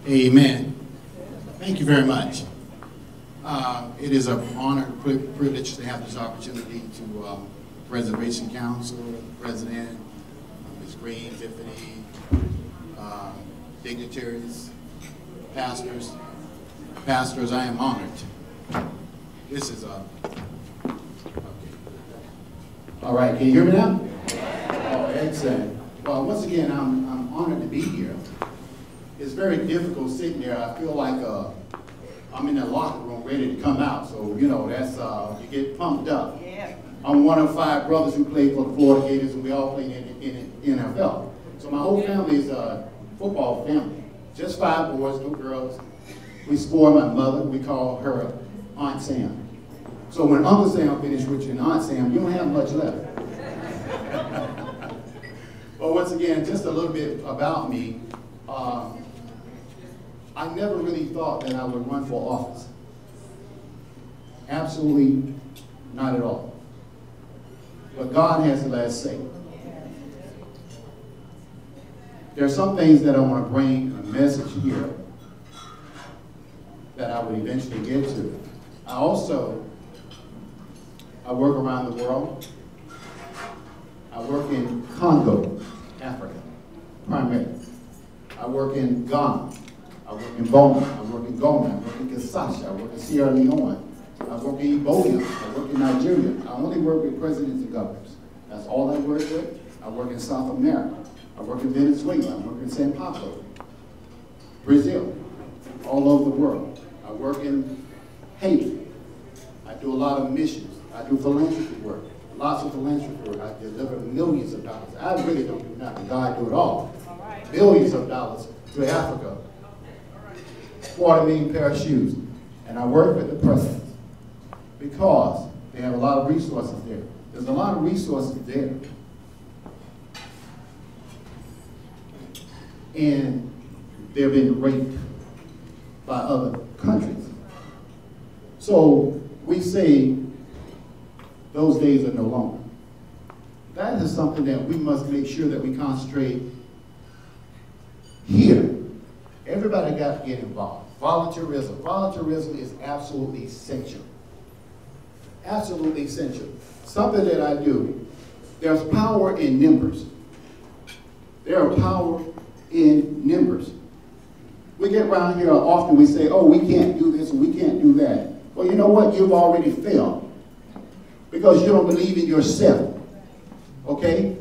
Amen. Thank you very much. It is an honor and privilege to have this opportunity to Preservation Council, President, Ms. Green, Tiffany, dignitaries, pastors. Pastors, I am honored. This is a... Okay. All right, can you hear me now? Oh, excellent. Well, once again, I'm honored to be here. It's very difficult sitting there. I feel like I'm in the locker room ready to come out. So, you know, that's, you get pumped up. Yeah. I'm one of 5 brothers who played for the Florida Gators, and we all played in NFL. So my whole family is a football family. Just 5 boys, no girls. We spoil my mother. We call her Aunt Sam. So when Uncle Sam finished with you and Aunt Sam, you don't have much left. But once again, just a little bit about me. I never really thought that I would run for office. Absolutely not at all. But God has the last say. There are some things that I want to bring a message here that I would eventually get to. I work around the world. I work in Congo, Africa, primarily. I work in Ghana. I work in Boma. I work in Goma. I work in Kinshasa. I work in Sierra Leone. I work in Ebola. I work in Nigeria. I only work with presidents and governors. That's all I work with. I work in South America. I work in Venezuela. I work in San Pablo, Brazil, all over the world. I work in Haiti. I do a lot of missions. I do philanthropy work, lots of philanthropy work. I deliver millions of dollars. I really don't do nothing. God do it all. Billions of dollars to Africa. 40 million pair of shoes. And I work with the president because they have a lot of resources there. There's a lot of resources there. And they've been raped by other countries. So we say those days are no longer. That is something that we must make sure that we concentrate here. Everybody got to get involved. Volunteerism. Volunteerism is absolutely essential. Absolutely essential. Something that I do. There's power in numbers. There are power in numbers. We get around here often, we say, oh, we can't do this and we can't do that. Well, you know what? You've already failed because you don't believe in yourself. Okay?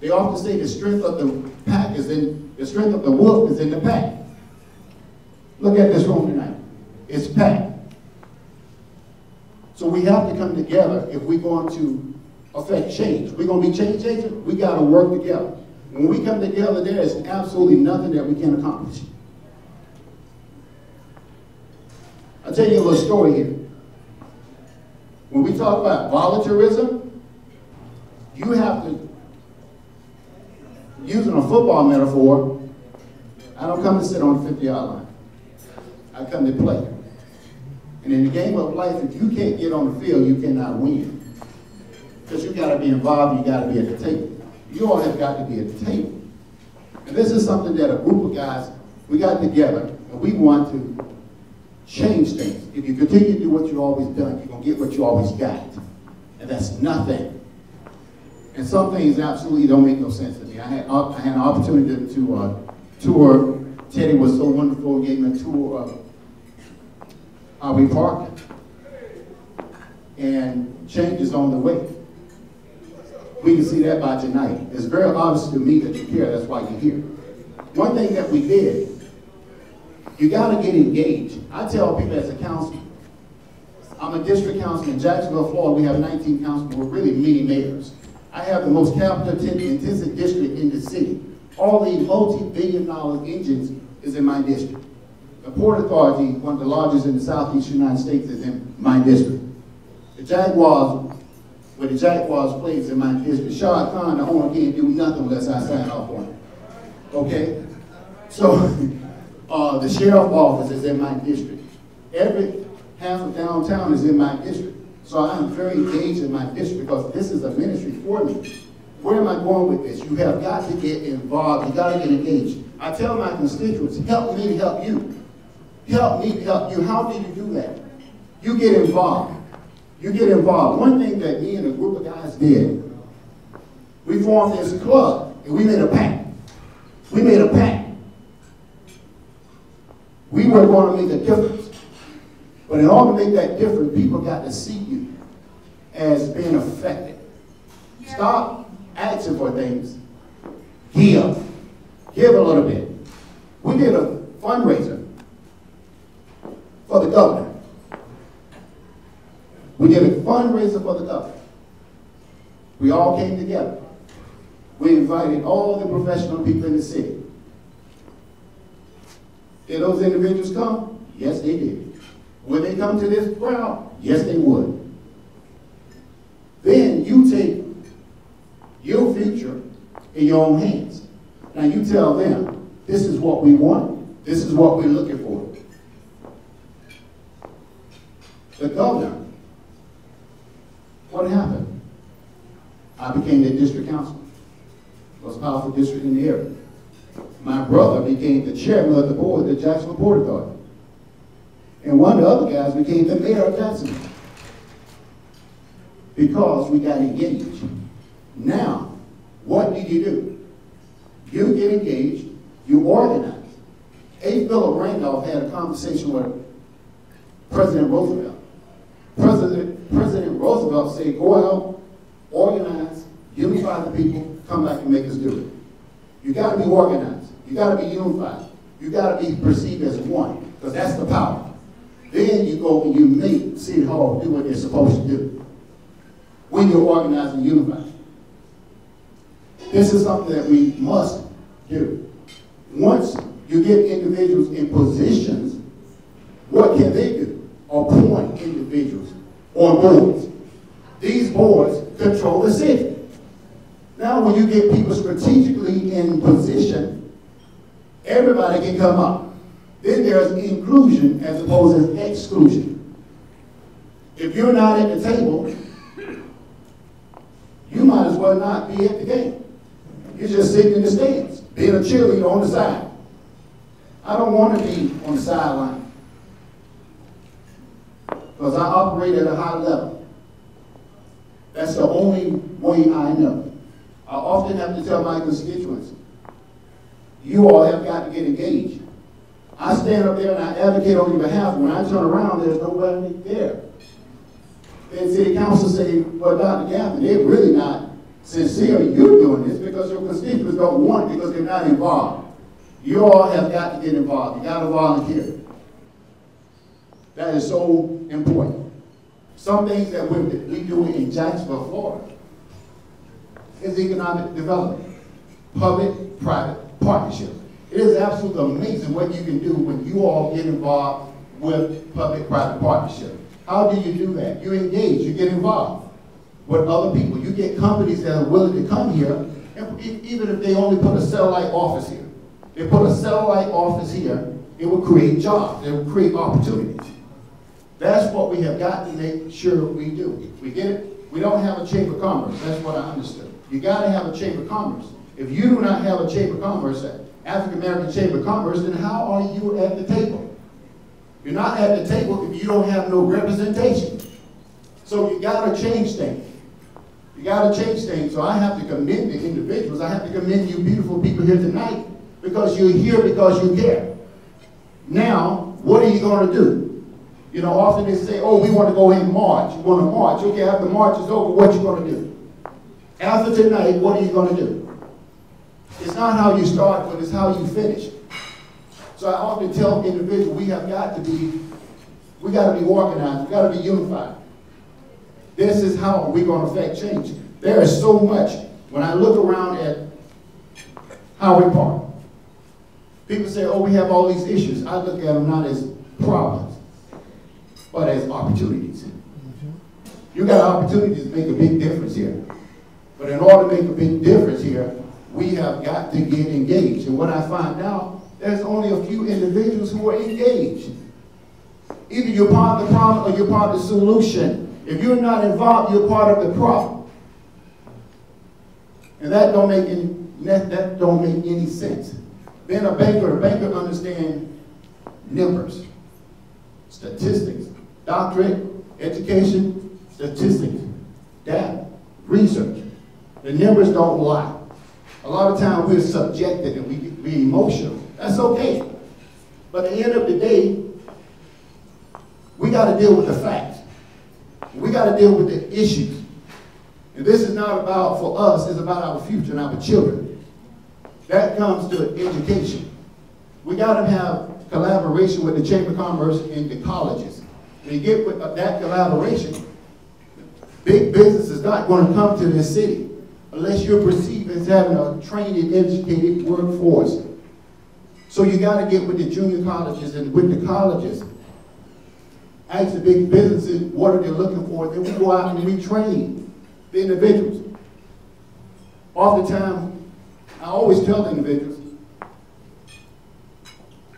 They often say the strength of the pack is in, the strength of the wolf is in the pack. Look at this room tonight. It's packed. So we have to come together if we're going to affect change. We're going to be change agents. We got to work together. When we come together, there is absolutely nothing that we can accomplish. I'll tell you a little story here. When we talk about volunteerism, you have to, using a football metaphor, I don't come to sit on the 50-yard line. I come to play. And in the game of life, if you can't get on the field, you cannot win. Because you got to be involved, you got to be at the table. You all have got to be at the table. And this is something that a group of guys, we got together, and we want to change things. If you continue to do what you've always done, you're going to get what you always got. And that's nothing. And some things absolutely don't make no sense to me. I had an opportunity to tour. Teddy was so wonderful, he gave me a tour of Highway Park. And change is on the way. We can see that by tonight. It's very obvious to me that you care, that's why you're here. One thing that we did, you got to get engaged. I tell people as a councilman, I'm a district councilman in Jacksonville, Florida. We have 19 councilmen. We're really mini mayors. I have the most capital-intensive district in the city. All the multi-billion-dollar engines is in my district. The Port Authority, one of the largest in the southeast United States, is in my district. The Jaguars, where the Jaguars play, is in my district. Shah Khan, the owner, can't do nothing unless I sign off on it. Okay? So, the sheriff office is in my district. Every half of downtown is in my district. So I'm very engaged in my district because this is a ministry for me. Where am I going with this? You have got to get involved. You got to get engaged. I tell my constituents, help me to help you. Help me to help you. How do you do that? You get involved. You get involved. One thing that me and a group of guys did, we formed this club, and we made a pact. We made a pact. We were going to make a difference. But in order to make that difference, people got to see you as being affected. Stop asking for things. Give. Give a little bit. We did a fundraiser for the governor. We did a fundraiser for the governor. We all came together. We invited all the professional people in the city. Did those individuals come? Yes, they did. Would they come to this crowd? Yes, they would. Then you take your future in your own hands. Now you tell them, this is what we want. This is what we're looking for. The governor, what happened? I became the district councilman. Most powerful district in the area. My brother became the chairman of the board of the Jacksonville Port Authority. And one of the other guys became the mayor of Jacksonville. Because we got engaged. Now, what do? You get engaged, you organize. A. Philip Randolph had a conversation with President Roosevelt. President Roosevelt said, go out, organize, unify the people, come back and make us do it. You got to be organized. You got to be unified. You got to be perceived as one, because that's the power. Then you go and you make City Hall do what they're supposed to do when you're organized and unified. This is something that we must do. Once you get individuals in positions, what can they do? Appoint individuals on boards. These boards control the city. Now when you get people strategically in position, everybody can come up. Then there's inclusion as opposed to exclusion. If you're not at the table, you might as well not be at the game. You're just sitting in the stands, being a cheerleader on the side. I don't want to be on the sideline because I operate at a high level. That's the only way I know. I often have to tell my constituents, you all have got to get engaged. I stand up there and I advocate on your behalf. When I turn around, there's nobody there. Then city council say, well, Dr. Gaffney, they're really not sincere. You're doing this because your constituents don't want it because they're not involved. You all have got to get involved. You got to volunteer. That is so important. Some things that we do in Jacksonville, Florida, is economic development, public-private partnership. It is absolutely amazing what you can do when you all get involved with public-private partnership. How do you do that? You engage, you get involved with other people. You get companies that are willing to come here, and even if they only put a satellite office here. They put a satellite office here, it will create jobs, it will create opportunities. That's what we have got to make sure we do. We get it? We don't have a chamber of commerce. That's what I understood. You got to have a chamber of commerce. If you do not have a chamber of commerce, African American Chamber of Commerce, then how are you at the table? You're not at the table if you don't have no representation. So you got to change things. You got to change things. So I have to commend the individuals. I have to commend you beautiful people here tonight because you're here because you care. Now, what are you going to do? You know, often they say, oh, we want to go in March. You want to march. Okay, after March is over, what you going to do? After tonight, what are you going to do? It's not how you start, but it's how you finish. So I often tell individuals, we got to be organized, we got to be unified. This is how we're going to affect change. There is so much. When I look around at Highway Park, people say, oh, we have all these issues. I look at them not as problems, but as opportunities. You got opportunities to make a big difference here. But in order to make a big difference here, we have got to get engaged. And what I find out, there's only a few individuals who are engaged. Either you're part of the problem or you're part of the solution. If you're not involved, you're part of the problem. And that don't make any sense. Being a banker understands numbers, statistics, doctorate, education, statistics, data, research. The numbers don't lie. A lot of times we're subjected and we're emotional. That's okay. But at the end of the day, we got to deal with the facts. We got to deal with the issues. And this is not about for us, it's about our future and our children. That comes to education. We got to have collaboration with the Chamber of Commerce and the colleges. When you get with that collaboration, big business is not going to come to this city unless you're perceived as having a trained and educated workforce. So you got to get with the junior colleges and with the colleges. Ask the big businesses what are they looking for. Then we go out and we train the individuals. Oftentimes, I always tell the individuals,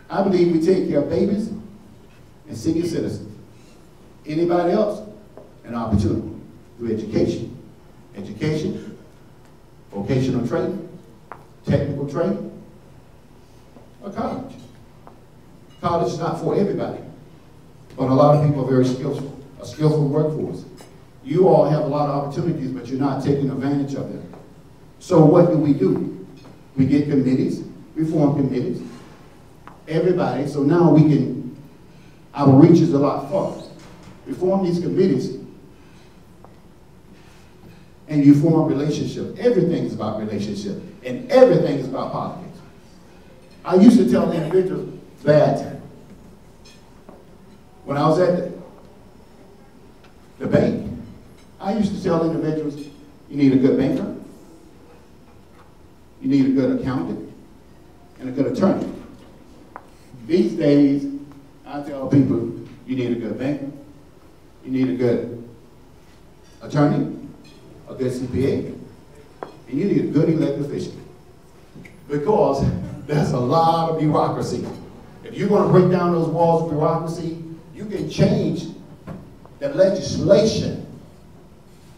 I believe we take care of babies and senior citizens. Anybody else, an opportunity through education. Education, vocational training, technical training, or college. College is not for everybody, but a lot of people are very skillful, a skillful workforce. You all have a lot of opportunities, but you're not taking advantage of them. So what do? We get committees, we form committees, everybody, so now we can, our reach is a lot farther. We form these committees, and you form a relationship. Everything is about relationship, and everything is about politics. I used to tell individuals, bad time. When I was at the bank, I used to tell individuals, you need a good banker, you need a good accountant, and a good attorney. These days, I tell people, you need a good banker, you need a good attorney, a good CPA, and you need a good elected official. Because there's a lot of bureaucracy. If you're going to break down those walls of bureaucracy, you can change the legislation.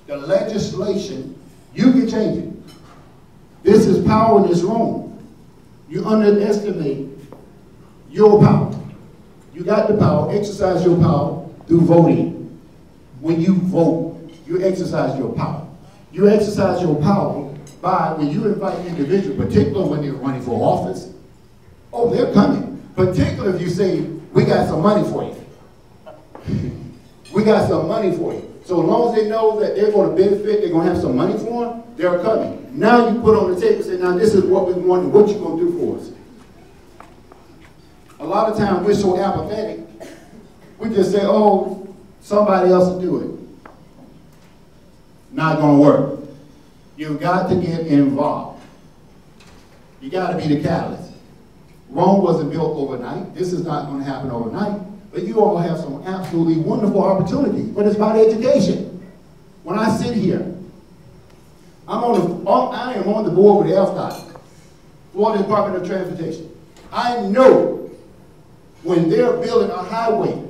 The legislation, you can change it. This is power in this room. You underestimate your power. You got the power, exercise your power through voting. When you vote, you exercise your power. You exercise your power by when you invite individuals, particularly when they're running for office. Oh, they're coming. Particularly if you say, we got some money for you. We got some money for you. So as long as they know that they're going to benefit, they're going to have some money for them, they're coming. Now you put on the table and say, now this is what we want and what you going to do for us. A lot of times we're so apathetic, we just say, oh, somebody else will do it. Not going to work. You've got to get involved. You got to be the catalyst. Rome wasn't built overnight. This is not going to happen overnight. But you all have some absolutely wonderful opportunities. But it's about education. When I sit here, I am on the board with FDOT, Florida Department of Transportation. I know when they're building a highway,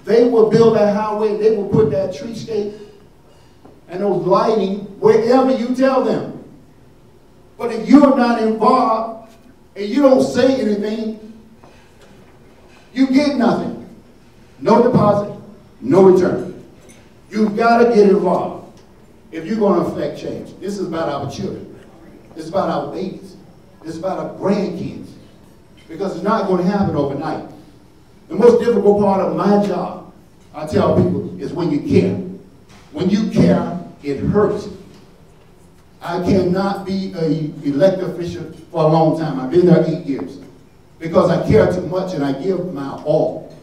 they will build that highway, they will put that treescape and those lighting wherever you tell them. But if you're not involved and you don't say anything, you get nothing. No deposit, no return. You've got to get involved if you're going to affect change. This is about our children. This is about our babies. This is about our grandkids. Because it's not going to happen overnight. The most difficult part of my job, I tell people, is when you care. When you care, it hurts. I cannot be an elected official for a long time. I've been there 8 years. Because I care too much and I give my all.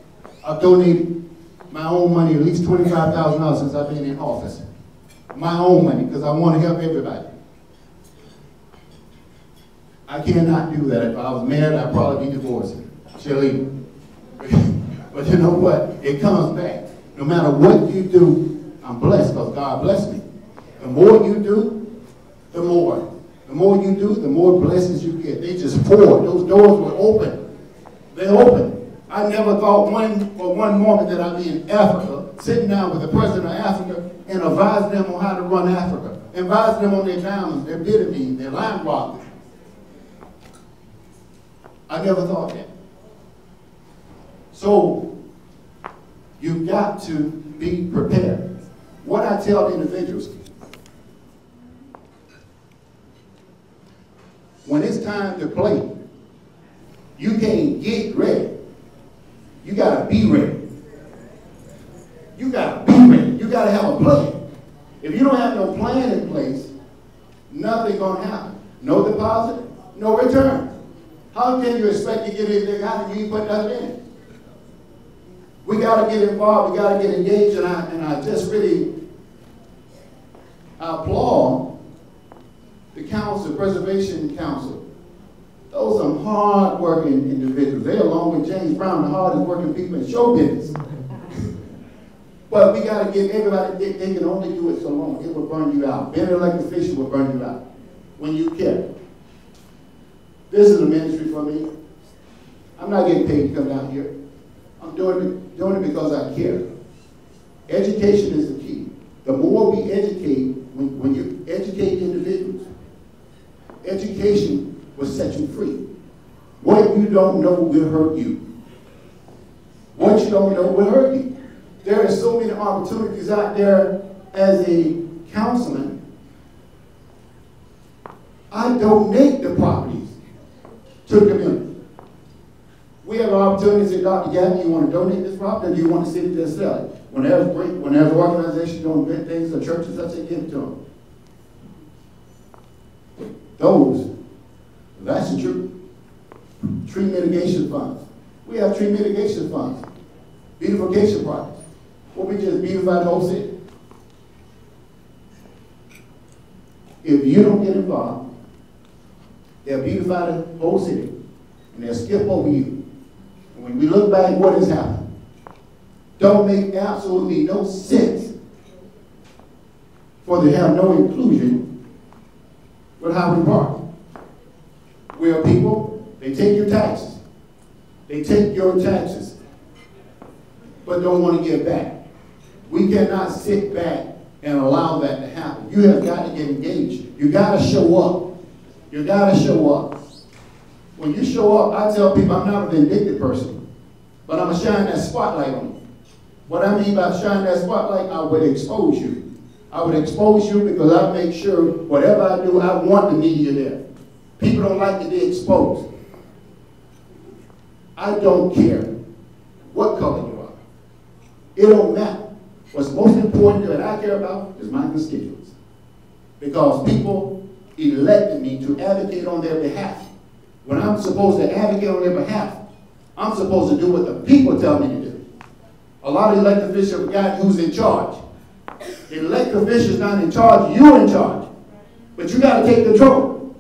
I've donated my own money, at least $25,000 since I've been in office. My own money, because I want to help everybody. I cannot do that. If I was married, I'd probably be divorced. She'll leave. But you know what? It comes back. No matter what you do, I'm blessed because God blessed me. The more you do, the more. The more you do, the more blessings you get. They just poured. Those doors were open. They're open. I never thought for one moment that I'd be in Africa, sitting down with the president of Africa and advising them on how to run Africa. Advising them on their diamonds, their bitumen, their lime rock. I never thought that. So you've got to be prepared. What I tell individuals, when it's time to play, you can't get ready. You gotta be ready. You gotta be ready. You gotta have a plan. If you don't have no plan in place, nothing's gonna happen. No deposit, no return. How can you expect to get anything out if you ain't put nothing in it? We got to get involved. We got to get engaged. And I just really applaud the council, Preservation Council. Those are some hard-working individuals. They, along with James Brown, the hardest-working people in show business. But we got to get everybody. They can only do it so long. It will burn you out. Being an elected official will burn you out when you care. This is a ministry for me. I'm not getting paid to come down here. I'm doing it because I care. Education is the key. The more we educate, when you educate individuals, education will set you free. What you don't know will hurt you. What you don't know will hurt you. There are so many opportunities out there. As a councilman, I donate the properties to the community. We have an opportunity to say, Dr. Gaffney, you want to donate this property, or do you want to sit there and sell it? When there's an organization doing great things, or churches, I say, give it to them. That's the truth. Tree mitigation funds. We have tree mitigation funds. Beautification projects. What we just beautify the whole city. If you don't get involved, they'll beautify the whole city, and they'll skip over you. And when we look back, what has happened? Don't make absolutely no sense for them to have no inclusion with Howard Park. We are people, they take your taxes. They take your taxes, but don't want to give back. We cannot sit back and allow that to happen. You have got to get engaged. You got to show up. You got to show up. When you show up, I tell people I'm not a vindictive person, but I'm going to shine that spotlight on you. What I mean by shine that spotlight, I would expose you. I would expose you because I make sure whatever I do, I want the media there. People don't like to be exposed. I don't care what color you are. It don't matter. What's most important that I care about is my constituents. Because people elected me to advocate on their behalf. When I'm supposed to advocate on their behalf, I'm supposed to do what the people tell me to do. A lot of elected officials forgot who's in charge. The elected official's not in charge, you're in charge. But you got to take control.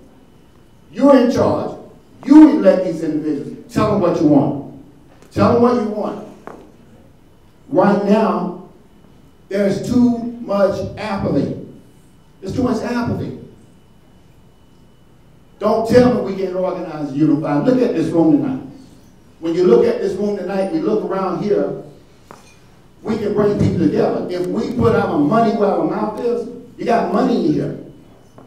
You're in charge. You elect these individuals. Tell them what you want. Tell them what you want. Right now, there's too much apathy. There's too much apathy. Don't tell me we can't organize and unify. Look at this room tonight. When you look at this room tonight, we look around here, we can bring people together. If we put our money where our mouth is, you got money in here.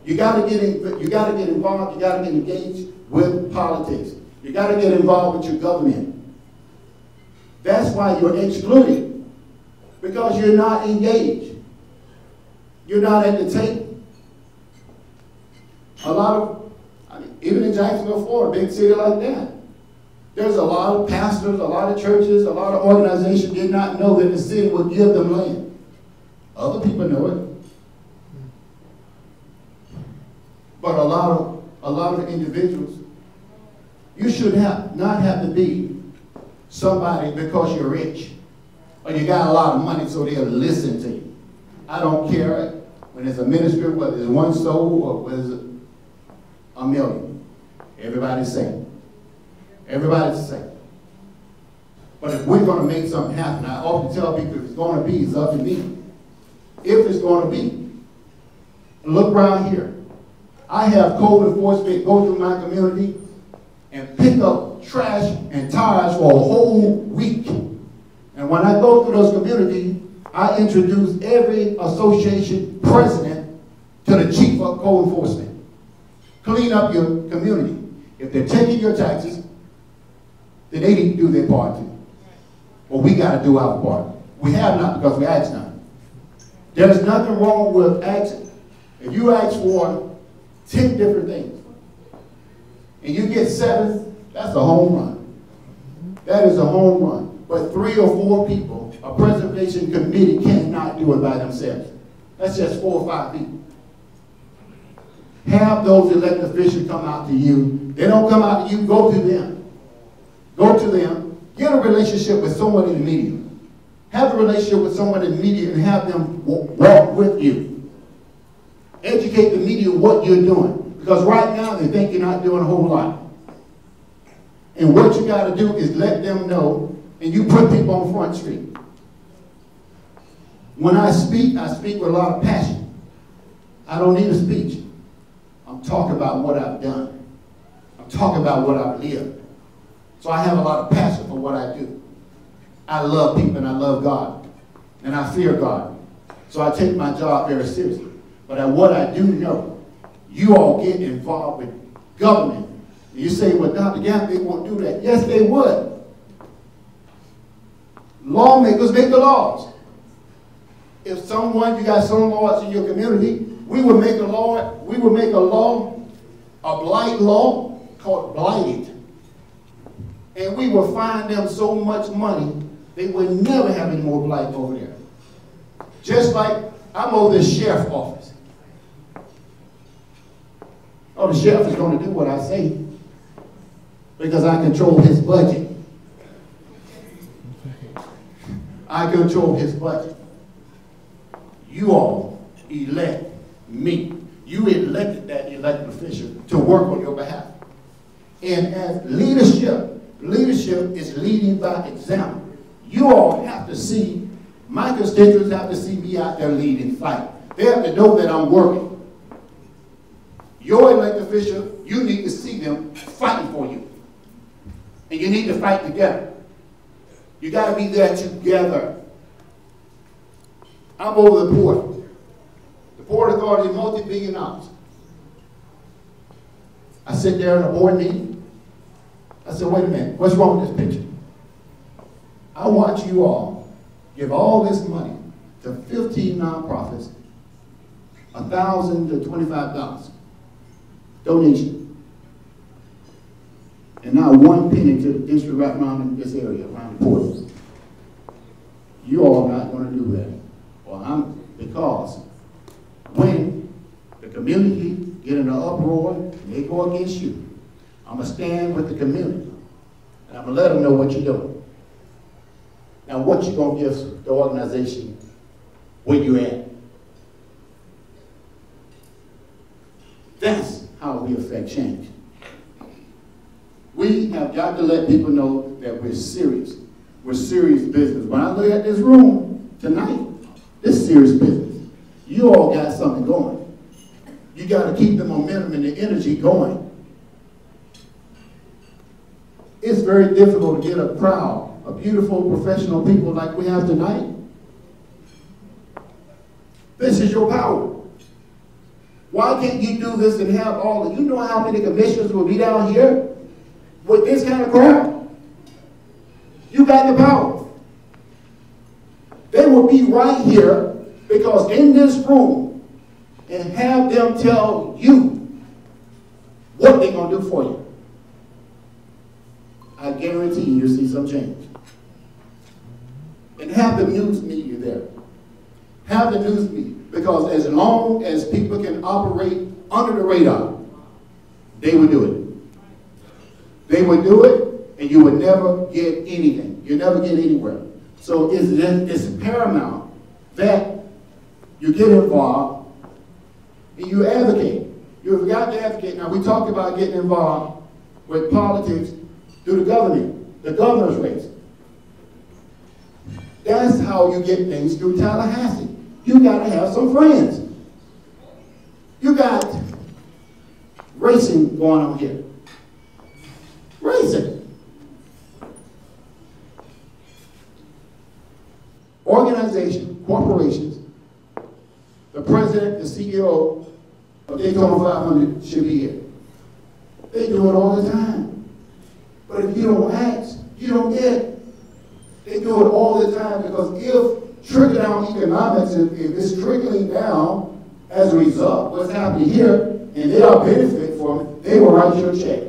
You got to get involved. You got to get engaged with politics. You got to get involved with your government. That's why you're excluded. Because you're not engaged. You're not at the table. A lot of, even in Jacksonville, Florida, a big city like that, there's a lot of pastors, a lot of churches, a lot of organizations did not know that the city would give them land. Other people know it. But a lot of individuals, you should not have to be somebody because you're rich. Or you got a lot of money so they'll listen to you. I don't care when it's a ministry, whether it's one soul or whether it's a million. Everybody's the same. Everybody's the same. But if we're going to make something happen, I often tell people if it's going to be, it's up to me. If it's going to be. Look around here. I have code enforcement go through my community and pick up trash and tires for a whole week. And when I go through those communities, I introduce every association president to the chief of code enforcement. Clean up your community. If they're taking your taxes, then they need to do their part too. Well, we got to do our part. We have not because we asked not. There's nothing wrong with asking. If you ask for 10 different things and you get 7, that's a home run. That is a home run. But 3 or 4 people, a preservation committee cannot do it by themselves. That's just 4 or 5 people. Have those elected officials come out to you. They don't come out to you, go to them. Go to them. Get a relationship with someone in the media. Have a relationship with someone in the media and have them walk with you. Educate the media what you're doing. Because right now they think you're not doing a whole lot. And what you got to do is let them know, and you put people on Front Street. When I speak with a lot of passion. I don't need a speech. I'm talking about what I've done. I'm talking about what I've lived. So I have a lot of passion for what I do. I love people and I love God. And I fear God. So I take my job very seriously. But what I do know, you all get involved with government. And you say, well, Dr. Gaffney won't do that. Yes, they would. Lawmakers make the laws. If you got some laws in your community, we would make a law, a blight law called blighted. And we will fine them so much money, they would never have any more blight over there. Just like I'm over the sheriff's office. Oh, the sheriff is going to do what I say because I control his budget. I control his budget. You all elect me. You elected that elected official to work on your behalf. And as leadership is leading by example. You all have to see, my constituents have to see me out there leading, fight. They have to know that I'm working. Your elected official, you need to see them fighting for you. And you need to fight together. You got to be there together. I'm over the port. The Port Authority is multi-billion dollars. I sit there in a board meeting. I said, wait a minute, what's wrong with this picture? I watch you all give all this money to 15 nonprofits, $1,000 to $25 donation, and not one penny to the district right around in this area, around the port. You all are not going to do that. Well, because when the community get in an uproar and they go against you, I'm going to stand with the community, and I'm going to let them know what you're doing. Now, what you going to give the organization where you at? That's how we affect change. We have got to let people know that we're serious. We're serious business. When I look at this room tonight, this is serious business. You all got something going. You got to keep the momentum and the energy going. It's very difficult to get a crowd of beautiful professional people like we have tonight. This is your power. Why can't you do this and have all of, you know how many commissioners will be down here with this kind of crowd? You got the power. They will be right here because in this room and have them tell you what they're going to do for you. I guarantee you'll see some change. And have the news media there. Have the news media. Because as long as people can operate under the radar, they would do it. They would do it, and you would never get anything. You never get anywhere. So it's paramount that you get involved and you advocate. You've got to advocate. Now, we talked about getting involved with politics through the governor's race. That's how you get things through Tallahassee. You got to have some friends. You got racing going on here. Racing. Organization, corporations, the president, the CEO of Daytona 500 should be here. They do it all the time. But if you don't ask, You don't get it. They do it all the time because if trickle-down economics, if it's trickling down as a result, what's happening here, and they are benefit from it, they will write you a check.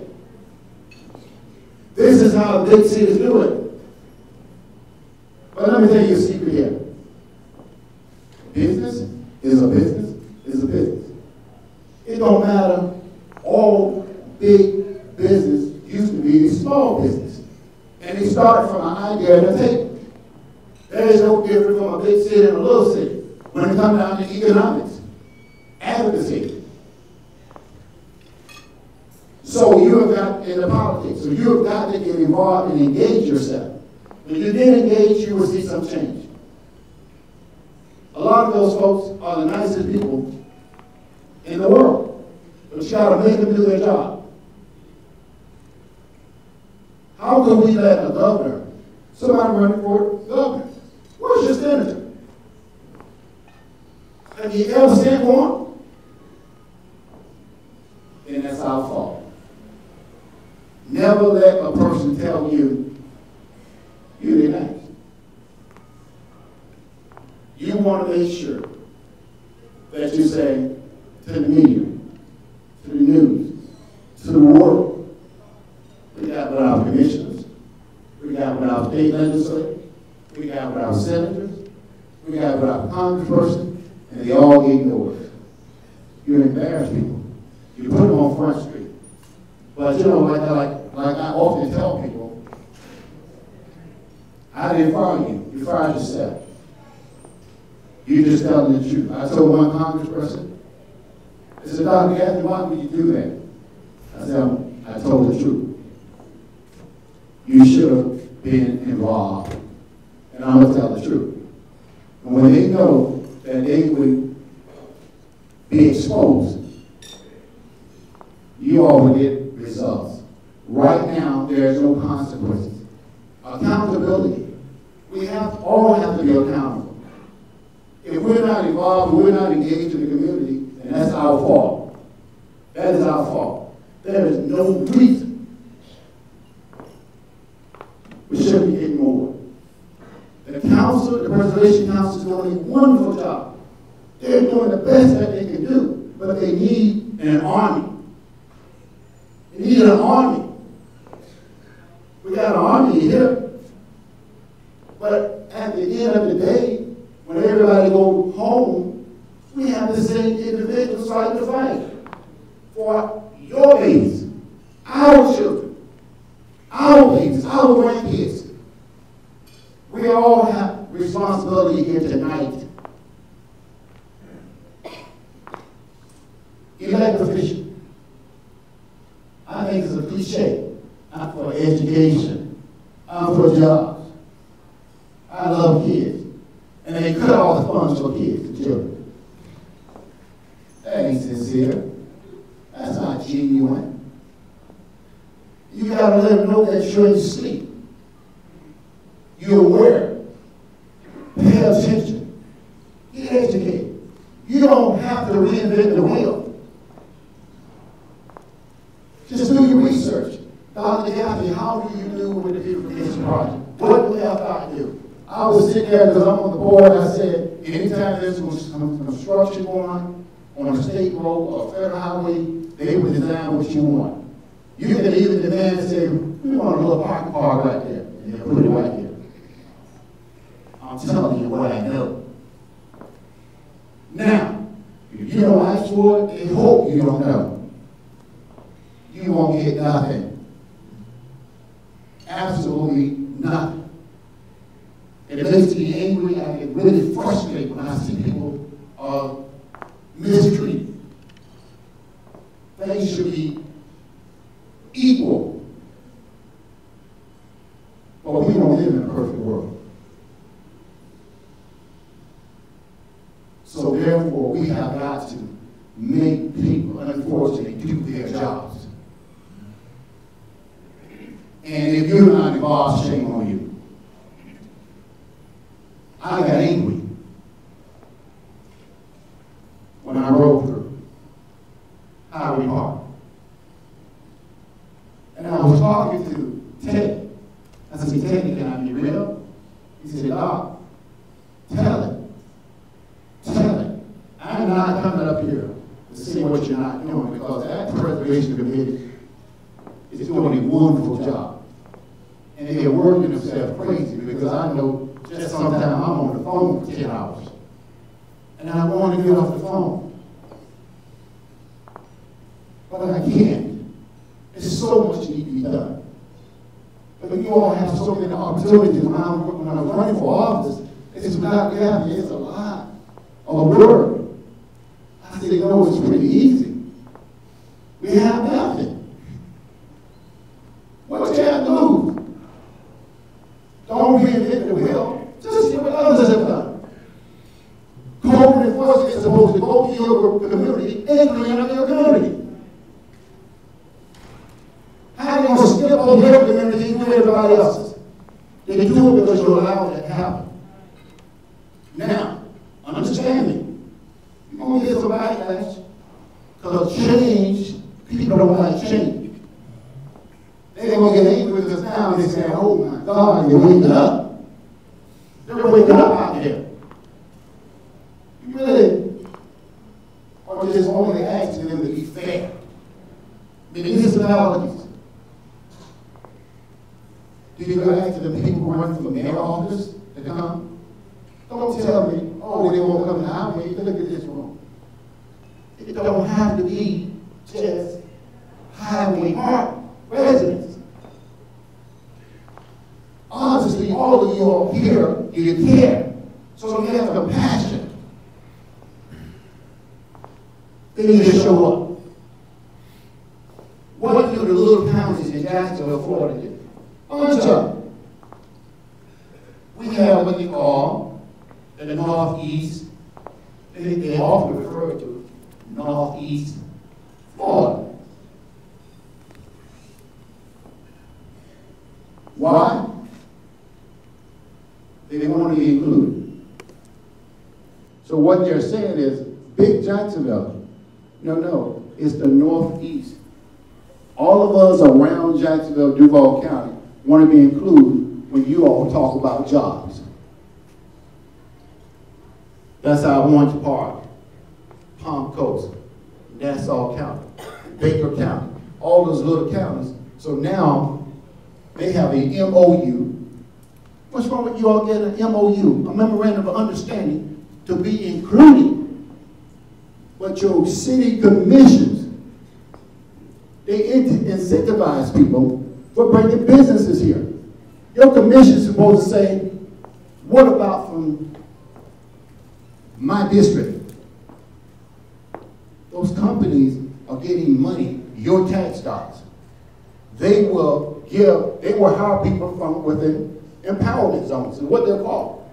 This is how the big cities do it. But let me tell you a secret here. Business is a business is a business. It don't matter. All big business used to be small business. And they started from an idea at a table. There is no different from a big city and a little city when it comes down to economics, advocacy. So you have got in the politics, so you have got to get involved and engage yourself. When you get engaged, you will see some change. A lot of those folks are the nicest people in the world, but you got to make them do their job. How can we let a governor, somebody running for governor, where's your senator? Have you ever sent one? Then that's our fault. Never let a person tell you you didn't ask. You want to make sure that you say to the media, to the news, to the world, we got with our commissioners, we got with our state legislators, we got with our senators, we got with our congressperson, and they all ignored. You embarrass people. You put them on Front Street. But you know, like I often tell people, I didn't fire you. You fired yourself. You just telling the truth. I told one congressperson, I said, Dr. Gaffney, why would you do that? I said, I told the truth. You should have been involved. And I'm going to tell the truth. And when they know that they would be exposed, you all will get results. Right now, there's no consequences. Accountability. We all have to be accountable. If we're not involved, we're not engaged in the community, then that's our fault. That is our fault. There is no reason we shouldn't be getting more. The council, the Preservation Council is doing a wonderful job. They're doing the best that they can do, but they need an army. They need an army. We got an army here. But at the end of the day, when everybody goes home, we have the same individuals fighting the fight for your babies, our children, our babies, our grandkids. We all have responsibility here tonight. Elected official. I think it's a cliche. Not for education, for jobs. I love kids. And they cut all the funds for kids and children. That ain't sincere. That's not genuine. You gotta let them know that you're in sleep. You're aware. Pay attention. Get educated. You don't have to reinvent the wheel. Just do your research. Dr. Gaffney, how do you do with the beautification project? What do we have to do? I was sitting there because I'm on the board. I said, anytime there's construction going on a state road or federal highway, they would design what you want. You can even demand and say, we want a little parking car right there, and they'll put it right here. I'm telling you what I know. Now, if you don't ask for it, they hope you don't know. You won't get nothing. Absolutely nothing. It makes me angry. I get really frustrated when I see people mistreated. Things should be equal. But we don't live in a perfect world. So therefore, we have got to make people, unfortunately, do their jobs. And if you're not involved, shame on you. I got angry when I rode through Highway Park. And I was talking to Ted. I said, said, Teddy, can I be real? He said, Doc, tell it. Tell it. I'm not coming up here to see what you're not doing, because that preservation committee is doing a wonderful job. And they're working themselves crazy, because I know just sometimes I'm on the phone for 10 hours. And I want to get off the phone. But I can't. There's so much need to be done. But you all have so many opportunities. When I was running for office, it's without Gaffney, it's a lot of work. I said, no, it's pretty easy. We have nothing. What you have to lose? Don't reinvent the wheel. Just see what others have done. Code enforcement is supposed to go to your community and clean up your community. How are you going to skip over your community and do everybody else's? They do it because you're allowed that to happen. Now, understand me. You're going to get some backlash, because change, people don't like change. They're going to get angry because now they say, oh my God, you're waking up. They're waking up out there. You really are just only asking them to be fair. Municipalities. Do you go back to the people who run for the mayor office to come? Don't tell me, oh, they won't come to the highway. Look at this room. It don't have to be just highway park residents. Honestly, all of you all here, you care. So you have compassion. They need to show up. What do the little counties in Jacksonville, Florida do? Bunch of. We have what they call the Northeast. They often refer to Northeast Florida. Why? They want to be included. So what they're saying is, big Jacksonville. No, it's the Northeast. All of us around Jacksonville, Duval County, want to be included when you all talk about jobs. That's our Orange Park, Palm Coast, Nassau County, Baker County, all those little counties. So now they have a MOU. What's wrong with you all getting an MOU, a memorandum of understanding, to be included? But your city commissions, they incentivize people for bringing businesses here. Your commission is supposed to say, what about from my district? Those companies are getting money, your tax dollars. They will hire people from within empowerment zones, is what they're called.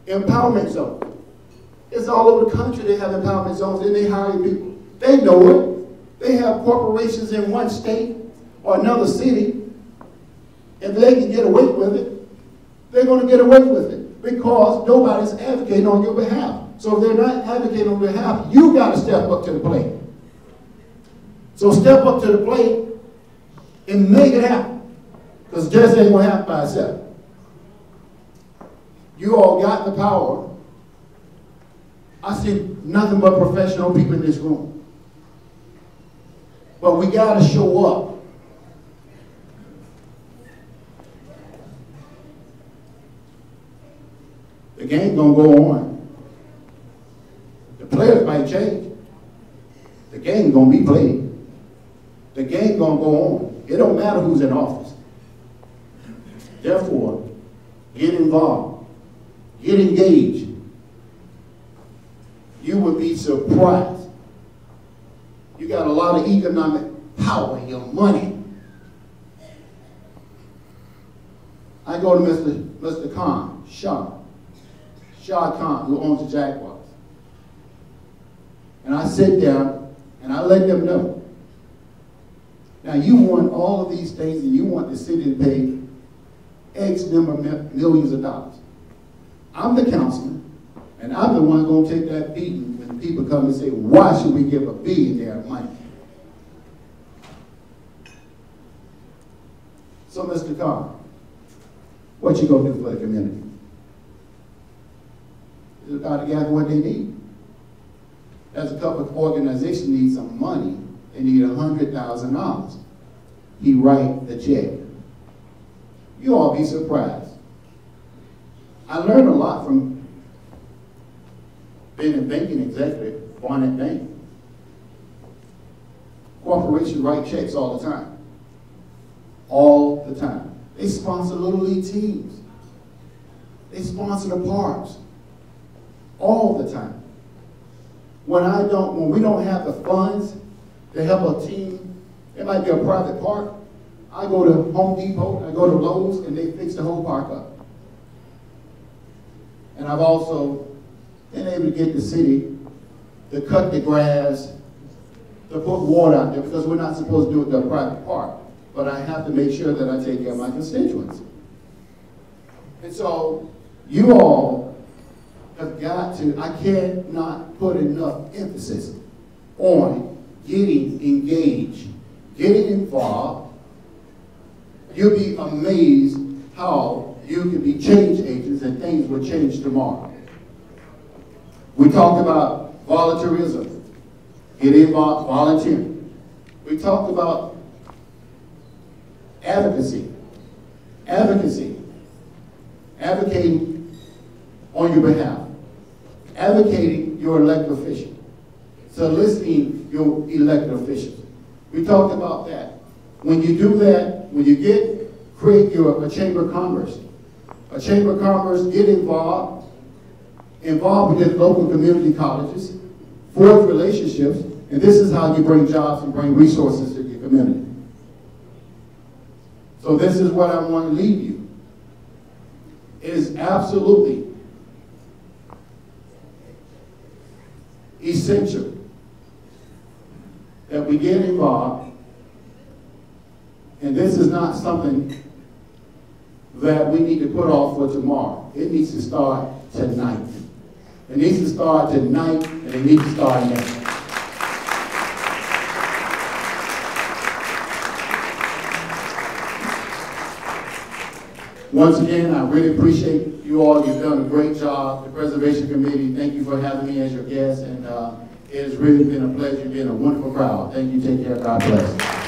Empowerment zones. It's all over the country they have empowerment zones, and they hire people. They know it. They have corporations in one state or another city. If they can get away with it, they're going to get away with it, because nobody's advocating on your behalf. So if they're not advocating on your behalf, you got to step up to the plate. So step up to the plate and make it happen, because it just ain't going to happen by itself. You all got the power. I see nothing but professional people in this room. But we got to show up. The game gonna go on. The players might change. The game gonna be played. The game gonna go on. It don't matter who's in office. Therefore, get involved. Get engaged. You would be surprised. You got a lot of economic power in your money. I go to Mr. Khan, Shah Khan, who owns the Jaguars. And I sit down and I let them know. Now you want all of these things, and you want the city to pay X number of millions of dollars. I'm the councilman, and I'm the one going to take that beating when people come and say, why should we give a billionaire money? So Mr. Khan, What you gonna do for the community? Dr. Gaffney, what they need. There's a couple of organizations need some money. They need $100,000. He write the check. You all be surprised. I learned a lot from being a banking executive, Barnett Bank. Corporations write checks all the time. All the time. They sponsor Little League teams. They sponsor the parks. All the time. When we don't have the funds to help a team, it might be a private park. I go to Home Depot, I go to Lowe's, and they fix the whole park up. And I've also been able to get the city to cut the grass, to put water out there, because we're not supposed to do it to a private park. But I have to make sure that I take care of my constituents. And so, you all have got to, I cannot put enough emphasis on getting engaged, getting involved. You'll be amazed how you can be change agents and things will change tomorrow. We talked about volunteerism, get involved, volunteering. We talked about advocacy, advocating on your behalf, advocating your elected official, soliciting your elected officials. We talked about that. When you do that, when you create a chamber of commerce. A chamber of commerce, get involved with your local community colleges, forge relationships, and this is how you bring jobs and bring resources to your community. So this is what I want to leave you. It is absolutely essential that we get involved, and this is not something that we need to put off for tomorrow. It needs to start tonight. It needs to start tonight, and it needs to start now. Once again, I really appreciate you all. You've done a great job. The Preservation Committee, thank you for having me as your guest, and it has really been a pleasure being a wonderful crowd. Thank you. Take care. God bless.